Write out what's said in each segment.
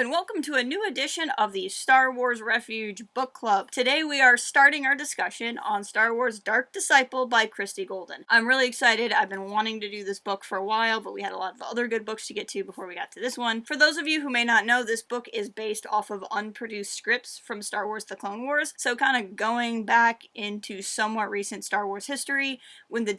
and welcome to a new edition of the Star Wars Refuge Book Club. Today we are starting our discussion on Star Wars Dark Disciple by Christie Golden. I'm really excited. I've been wanting to do this book for a while, but we had a lot of other good books to get to before we got to this one. For those of you who may not know, this book is based off of unproduced scripts from Star Wars The Clone Wars, so kind of going back into somewhat recent Star Wars history. When the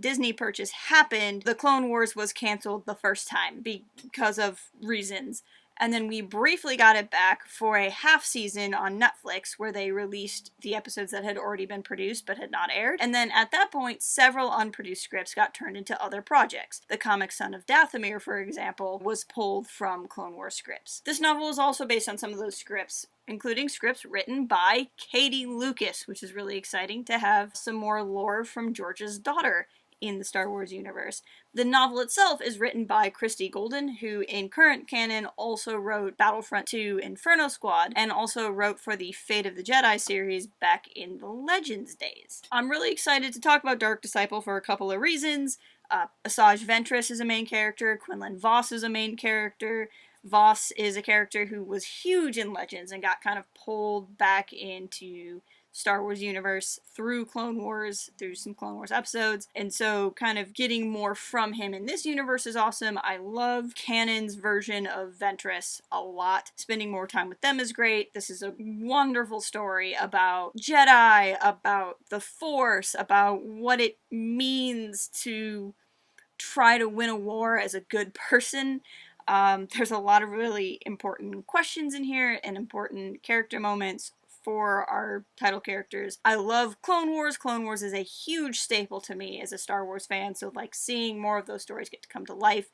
Disney purchase happened, The Clone Wars was canceled the first time because of reasons. And then we briefly got it back for a half season on Netflix where they released the episodes that had already been produced but had not aired. And then at that point, several unproduced scripts got turned into other projects. The comic Son of Dathomir, for example, was pulled from Clone Wars scripts. This novel is also based on some of those scripts, including scripts written by Katie Lucas, which is really exciting to have some more lore from George's daughter in the Star Wars universe. The novel itself is written by Christie Golden, who in current canon also wrote Battlefront 2 Inferno Squad, and also wrote for the Fate of the Jedi series back in the Legends days. I'm really excited to talk about Dark Disciple for a couple of reasons. Asajj Ventress is a main character, Quinlan Vos is a main character. Vos is a character who was huge in Legends and got kind of pulled back into Star Wars universe through Clone Wars, through some Clone Wars episodes, and so kind of getting more from him in this universe is awesome. I love canon's version of Ventress a lot. Spending more time with them is great. This is a wonderful story about Jedi, about the Force, about what it means to try to win a war as a good person. There's a lot of really important questions in here and important character moments for our title characters. I love Clone Wars. Clone Wars is a huge staple to me as a Star Wars fan, so like seeing more of those stories get to come to life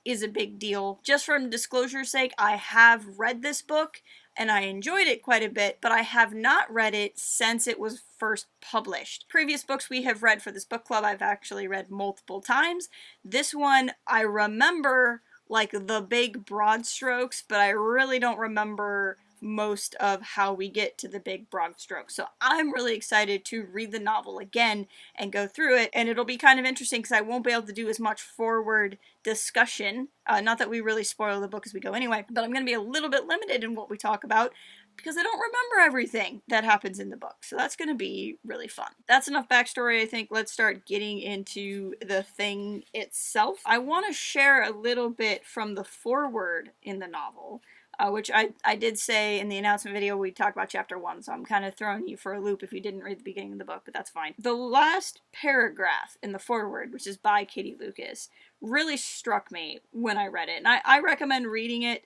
is a big deal. Just from disclosure's sake, I have read this book and I enjoyed it quite a bit, but I have not read it since it was first published. Previous books we have read for this book club I've actually read multiple times. This one I remember like the big broad strokes, but I really don't remember most of how we get to the big broad strokes. So I'm really excited to read the novel again and go through it, and it'll be kind of interesting because I won't be able to do as much forward discussion. Not that we really spoil the book as we go anyway, but I'm going to be a little bit limited in what we talk about because I don't remember everything that happens in the book. So that's going to be really fun. That's enough backstory, I think. Let's start getting into the thing itself. I want to share a little bit from the foreword in the novel, which I did say in the announcement video we talked about chapter 1, so I'm kind of throwing you for a loop if you didn't read the beginning of the book, but that's fine. The last paragraph in the foreword, which is by Katie Lucas, really struck me when I read it, and I recommend reading it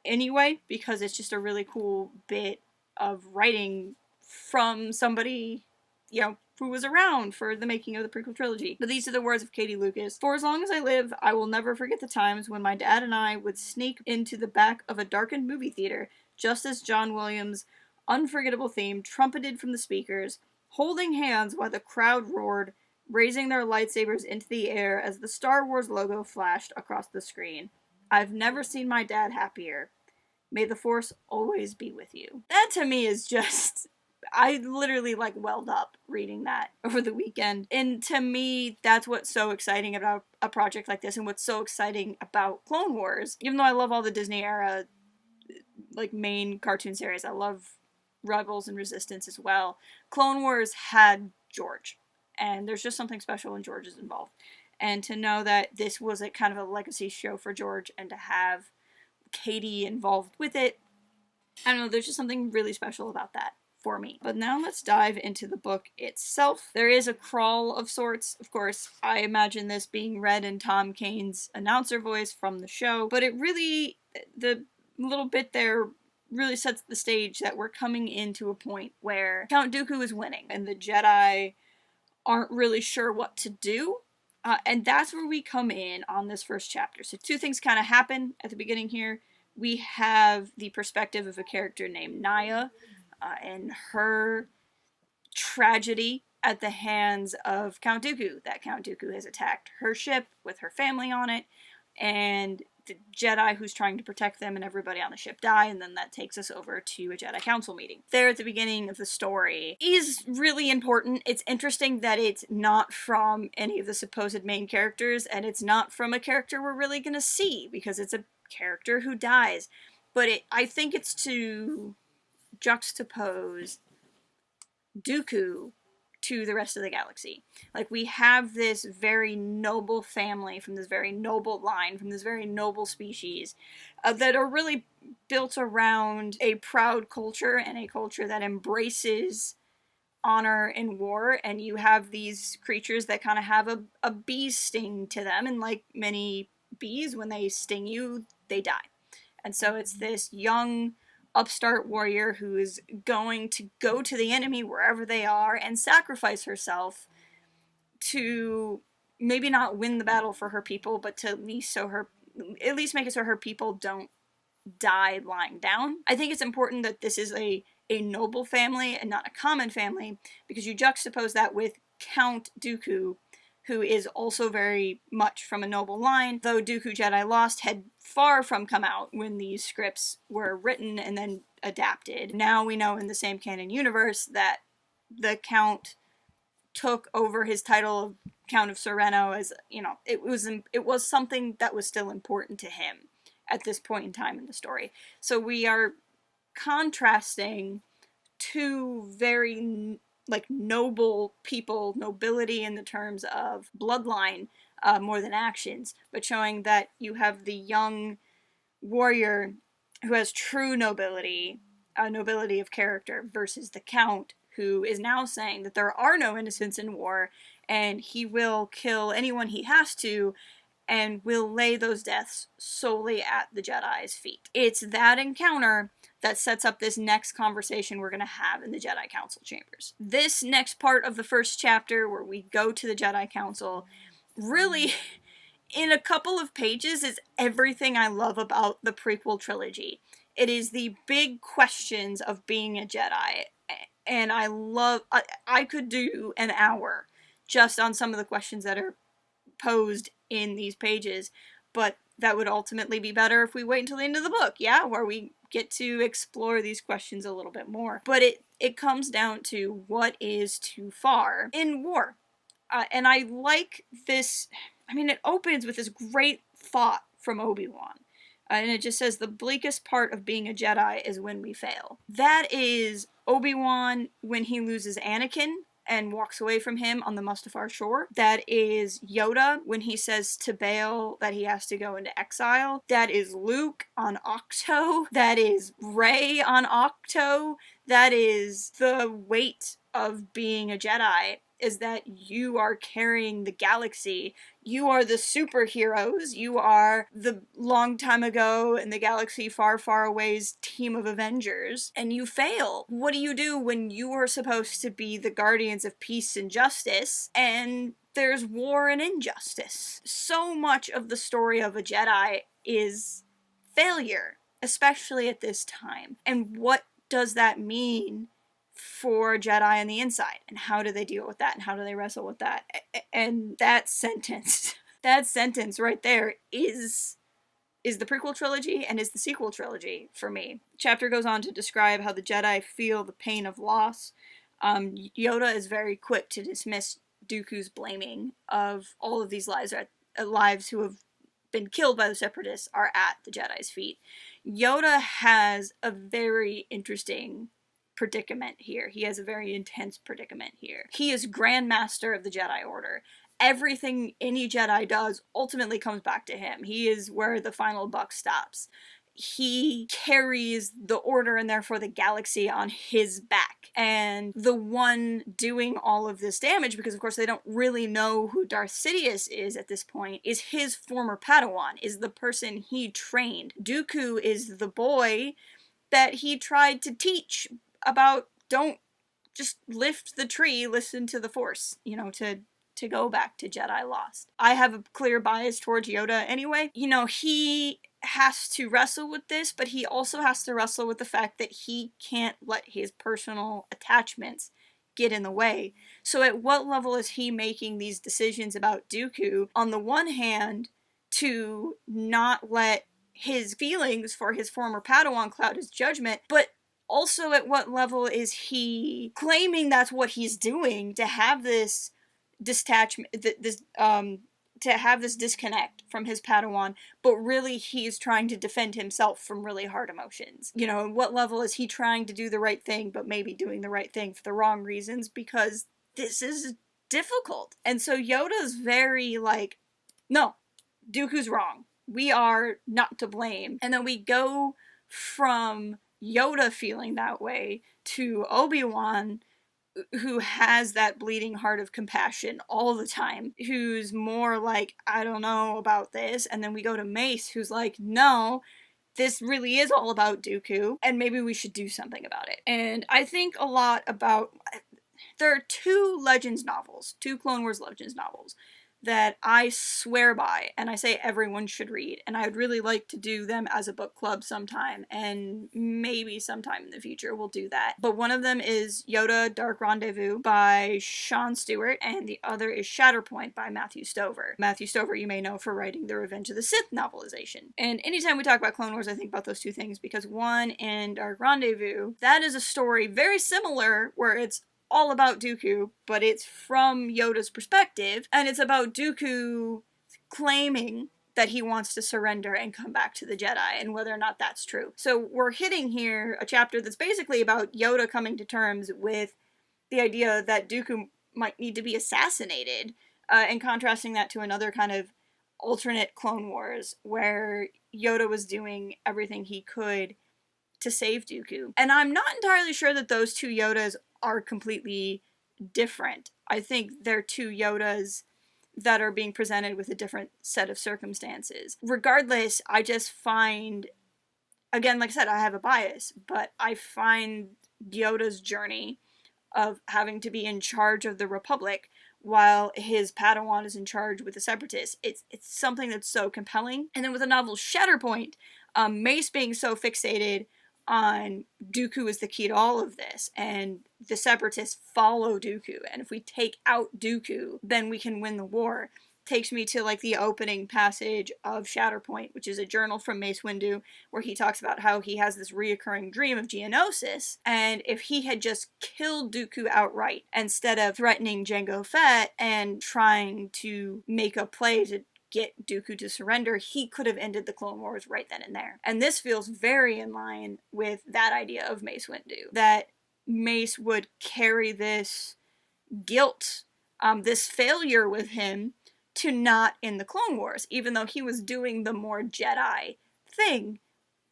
anyway, because it's just a really cool bit of writing from somebody, you know, who was around for the making of the prequel trilogy. But these are the words of Katie Lucas. "For as long as I live, I will never forget the times when my dad and I would sneak into the back of a darkened movie theater, just as John Williams' unforgettable theme trumpeted from the speakers, holding hands while the crowd roared, raising their lightsabers into the air as the Star Wars logo flashed across the screen. I've never seen my dad happier. May the Force always be with you." That to me is just, I literally like welled up reading that over the weekend. And to me, that's what's so exciting about a project like this and what's so exciting about Clone Wars. Even though I love all the Disney era like main cartoon series, I love Rebels and Resistance as well. Clone Wars had George, and there's just something special when George is involved. And to know that this was a kind of a legacy show for George and to have Katie involved with it, I don't know, there's just something really special about that for me. But now let's dive into the book itself. There is a crawl of sorts. Of course, I imagine this being read in Tom Kane's announcer voice from the show, but it really, the little bit there really sets the stage that we're coming into a point where Count Dooku is winning and the Jedi aren't really sure what to do. And that's where we come in on this first chapter. So two things kind of happen at the beginning here. We have the perspective of a character named Naya, and her tragedy at the hands of Count Dooku. That Count Dooku has attacked her ship with her family on it, and the Jedi who's trying to protect them and everybody on the ship die, and then that takes us over to a Jedi Council meeting. There at the beginning of the story is really important. It's interesting that it's not from any of the supposed main characters, and it's not from a character we're really gonna see, because it's a character who dies. But I think it's to juxtapose Dooku to the rest of the galaxy. Like, we have this very noble family from this very noble line, from this very noble species, that are really built around a proud culture and a culture that embraces honor in war, and you have these creatures that kind of have a bee sting to them, and like many bees, when they sting you, they die. And so it's this young upstart warrior who is going to go to the enemy wherever they are and sacrifice herself to maybe not win the battle for her people, but to at least make it so her people don't die lying down. I think it's important that this is a noble family and not a common family, because you juxtapose that with Count Dooku, who is also very much from a noble line, though Dooku Jedi Lost had far from come out when these scripts were written and then adapted. Now we know in the same canon universe that the Count took over his title of Count of Sereno as, it was something that was still important to him at this point in time in the story. So we are contrasting two very noble people, nobility in the terms of bloodline more than actions, but showing that you have the young warrior who has true nobility, nobility of character, versus the Count, who is now saying that there are no innocents in war, and he will kill anyone he has to, and will lay those deaths solely at the Jedi's feet. It's that encounter that sets up this next conversation we're going to have in the Jedi Council chambers. This next part of the first chapter, where we go to the Jedi Council, really, in a couple of pages, is everything I love about the prequel trilogy. It is the big questions of being a Jedi, and I could do an hour just on some of the questions that are posed in these pages, but that would ultimately be better if we wait until the end of the book, where we get to explore these questions a little bit more. But it comes down to what is too far in war. And I like this, it opens with this great thought from Obi-Wan. And it just says, the bleakest part of being a Jedi is when we fail. That is Obi-Wan when he loses Anakin and walks away from him on the Mustafar shore. That is Yoda when he says to Bail that he has to go into exile. That is Luke on Octo. That is Rey on Octo. That is the weight of being a Jedi, is that you are carrying the galaxy. You are the superheroes. You are the long time ago in the galaxy far, far away's team of Avengers, and you fail. What do you do when you are supposed to be the guardians of peace and justice, and there's war and injustice? So much of the story of a Jedi is failure, especially at this time. And what does that mean for Jedi on the inside, and how do they deal with that, and how do they wrestle with that? And that sentence right there is the prequel trilogy and is the sequel trilogy for me. Chapter goes on to describe how the Jedi feel the pain of loss. Yoda is very quick to dismiss Dooku's blaming of all of these lives who have been killed by the Separatists are at the Jedi's feet. Yoda has a very interesting predicament here. He has a very intense predicament here. He is Grand Master of the Jedi Order. Everything any Jedi does ultimately comes back to him. He is where the final buck stops. He carries the Order and therefore the galaxy on his back. And the one doing all of this damage, because of course they don't really know who Darth Sidious is at this point, is his former Padawan, is the person he trained. Dooku is the boy that he tried to teach about, don't just lift the tree, listen to the Force, to go back to Jedi Lost. I have a clear bias towards Yoda anyway. He has to wrestle with this, but he also has to wrestle with the fact that he can't let his personal attachments get in the way. So at what level is he making these decisions about Dooku? On the one hand, to not let his feelings for his former Padawan cloud his judgment, but also at what level is he claiming that's what he's doing, to have this detachment, this to have this disconnect from his Padawan, but really he's trying to defend himself from really hard emotions. You know, what level is he trying to do the right thing, but maybe doing the right thing for the wrong reasons because this is difficult. And so Yoda's very like, no, Dooku's wrong. We are not to blame. And then we go from Yoda feeling that way to Obi-Wan, who has that bleeding heart of compassion all the time, who's more like, I don't know about this. And then we go to Mace, who's like, no, this really is all about Dooku, and maybe we should do something about it. And I think a lot about, there are two Legends novels, two Clone Wars Legends novels, that I swear by, and I say everyone should read, and I would really like to do them as a book club sometime, and maybe sometime in the future we'll do that. But one of them is Yoda Dark Rendezvous by Sean Stewart, and the other is Shatterpoint by Matthew Stover. Matthew Stover you may know for writing the Revenge of the Sith novelization. And anytime we talk about Clone Wars, I think about those two things, because one, in Dark Rendezvous, that is a story very similar, where it's all about Dooku, but it's from Yoda's perspective, and it's about Dooku claiming that he wants to surrender and come back to the Jedi, and whether or not that's true. So we're hitting here a chapter that's basically about Yoda coming to terms with the idea that Dooku might need to be assassinated, and contrasting that to another kind of alternate Clone Wars, where Yoda was doing everything he could to save Dooku. And I'm not entirely sure that those two Yodas are completely different. I think they're two Yodas that are being presented with a different set of circumstances. Regardless, I just find, again, like I said, I have a bias, but I find Yoda's journey of having to be in charge of the Republic while his Padawan is in charge with the Separatists, it's something that's so compelling. And then with the novel Shatterpoint, Mace being so fixated on Dooku is the key to all of this, and the Separatists follow Dooku, and if we take out Dooku, then we can win the war. Takes me to like the opening passage of Shatterpoint, which is a journal from Mace Windu, where he talks about how he has this reoccurring dream of Geonosis, and if he had just killed Dooku outright instead of threatening Jango Fett and trying to make a play to get Dooku to surrender, he could have ended the Clone Wars right then and there. And this feels very in line with that idea of Mace Windu, that Mace would carry this guilt, this failure with him to not end the Clone Wars, even though he was doing the more Jedi thing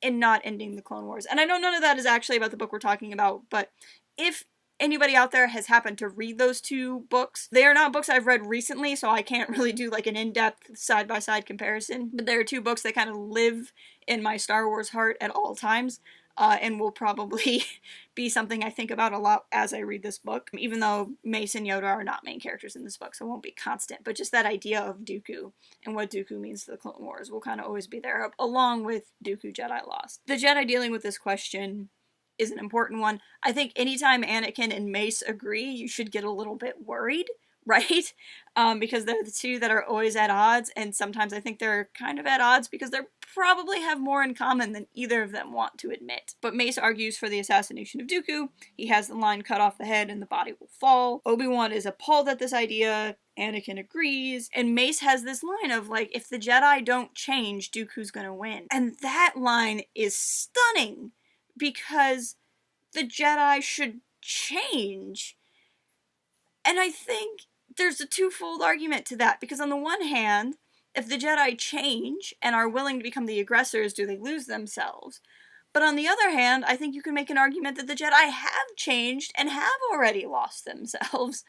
in not ending the Clone Wars. And I know none of that is actually about the book we're talking about, but if anybody out there has happened to read those two books, they are not books I've read recently, so I can't really do like an in-depth side-by-side comparison, but there are two books that kind of live in my Star Wars heart at all times, and will probably be something I think about a lot as I read this book, even though Mace and Yoda are not main characters in this book, so it won't be constant, but just that idea of Dooku and what Dooku means to the Clone Wars will kind of always be there, along with Dooku Jedi Lost. The Jedi dealing with this question is an important one. I think anytime Anakin and Mace agree, you should get a little bit worried, right? Because they're the two that are always at odds, and sometimes I think they're kind of at odds because they probably have more in common than either of them want to admit. But Mace argues for the assassination of Dooku. He has the line, cut off the head and the body will fall. Obi-Wan is appalled at this idea. Anakin agrees, and Mace has this line of like, if the Jedi don't change, Dooku's gonna win. And that line is stunning, because the Jedi should change. And I think there's a twofold argument to that, because on the one hand, if the Jedi change and are willing to become the aggressors, do they lose themselves? But on the other hand, I think you can make an argument that the Jedi have changed and have already lost themselves.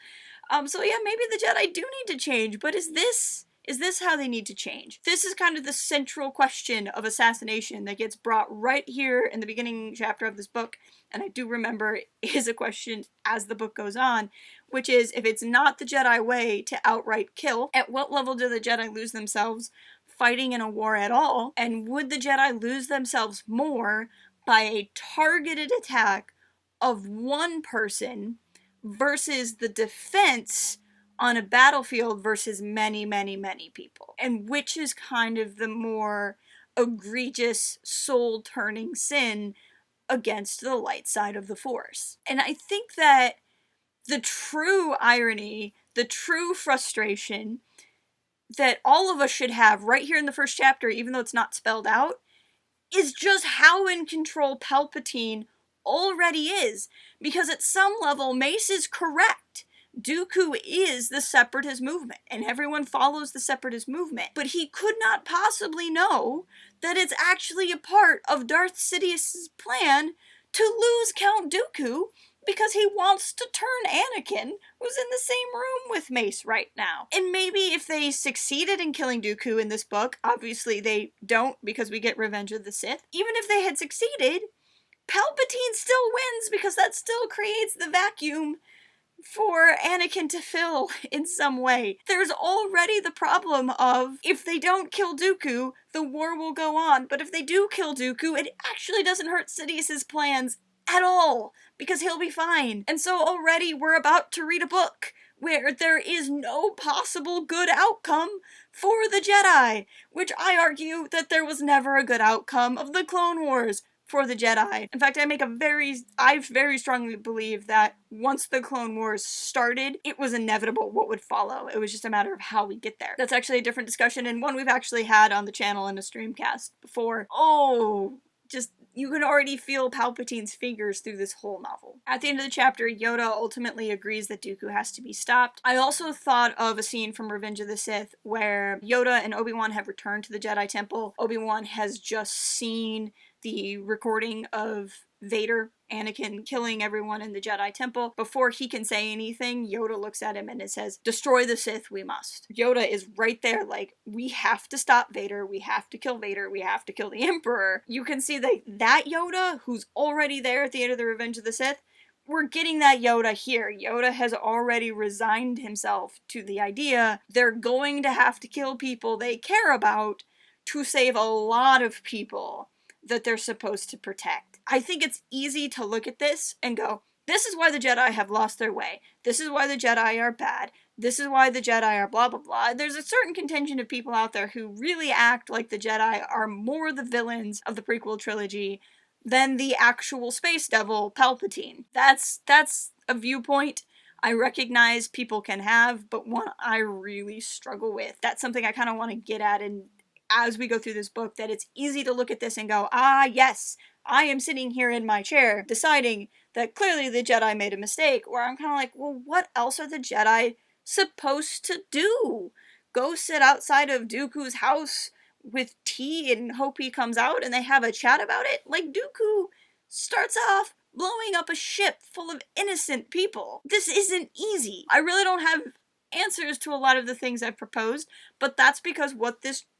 So yeah, maybe the Jedi do need to change, but is this how they need to change? This is kind of the central question of assassination that gets brought right here in the beginning chapter of this book, and I do remember is a question as the book goes on, which is, if it's not the Jedi way to outright kill, at what level do the Jedi lose themselves fighting in a war at all? And would the Jedi lose themselves more by a targeted attack of one person versus the defense on a battlefield versus many, many, many people? And which is kind of the more egregious, soul-turning sin against the light side of the Force? And I think that the true irony, the true frustration, that all of us should have right here in the first chapter, even though it's not spelled out, is just how in control Palpatine already is. Because at some level, Mace is correct. Dooku is the Separatist movement, and everyone follows the Separatist movement. But he could not possibly know that it's actually a part of Darth Sidious's plan to lose Count Dooku, because he wants to turn Anakin, who's in the same room with Mace right now. And maybe if they succeeded in killing Dooku in this book, obviously they don't because we get Revenge of the Sith, even if they had succeeded, Palpatine still wins because that still creates the vacuum for Anakin to fill in some way. There's already the problem of, if they don't kill Dooku, the war will go on. But if they do kill Dooku, it actually doesn't hurt Sidious's plans at all, because he'll be fine. And so already we're about to read a book where there is no possible good outcome for the Jedi, which I argue that there was never a good outcome of the Clone Wars for the Jedi. In fact, I very strongly believe that once the Clone Wars started, it was inevitable what would follow. It was just a matter of how we get there. That's actually a different discussion, and one we've actually had on the channel in a streamcast before. You can already feel Palpatine's fingers through this whole novel. At the end of the chapter, Yoda ultimately agrees that Dooku has to be stopped. I also thought of a scene from Revenge of the Sith where Yoda and Obi-Wan have returned to the Jedi Temple. Obi-Wan has just seen the recording of Vader, Anakin, killing everyone in the Jedi Temple. Before he can say anything, Yoda looks at him and it says, "Destroy the Sith, we must." Yoda is right there like, we have to stop Vader, we have to kill Vader, we have to kill the Emperor. You can see that Yoda, who's already there at the end of the Revenge of the Sith, we're getting that Yoda here. Yoda has already resigned himself to the idea they're going to have to kill people they care about to save a lot of people that they're supposed to protect. I think it's easy to look at this and go, this is why the Jedi have lost their way. This is why the Jedi are bad. This is why the Jedi are blah blah blah. There's a certain contingent of people out there who really act like the Jedi are more the villains of the prequel trilogy than the actual space devil, Palpatine. That's a viewpoint I recognize people can have, but one I really struggle with. That's something I kind of want to get at in as we go through this book, that it's easy to look at this and go, ah, yes, I am sitting here in my chair deciding that clearly the Jedi made a mistake, or I'm kind of like, well, what else are the Jedi supposed to do? Go sit outside of Dooku's house with tea and hope he comes out and they have a chat about it? Like, Dooku starts off blowing up a ship full of innocent people. This isn't easy. I really don't have answers to a lot of the things I've proposed, but that's because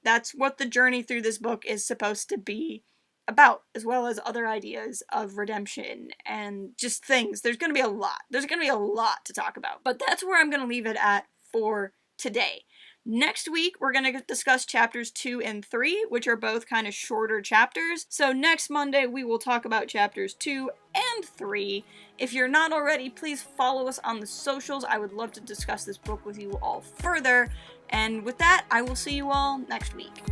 that's what the journey through this book is supposed to be about, as well as other ideas of redemption and just things. There's going to be a lot. There's going to be a lot to talk about, but that's where I'm going to leave it at for today. Next week, we're going to discuss chapters 2 and 3, which are both kind of shorter chapters. So next Monday, we will talk about chapters 2 and 3. If you're not already, please follow us on the socials. I would love to discuss this book with you all further. And with that, I will see you all next week.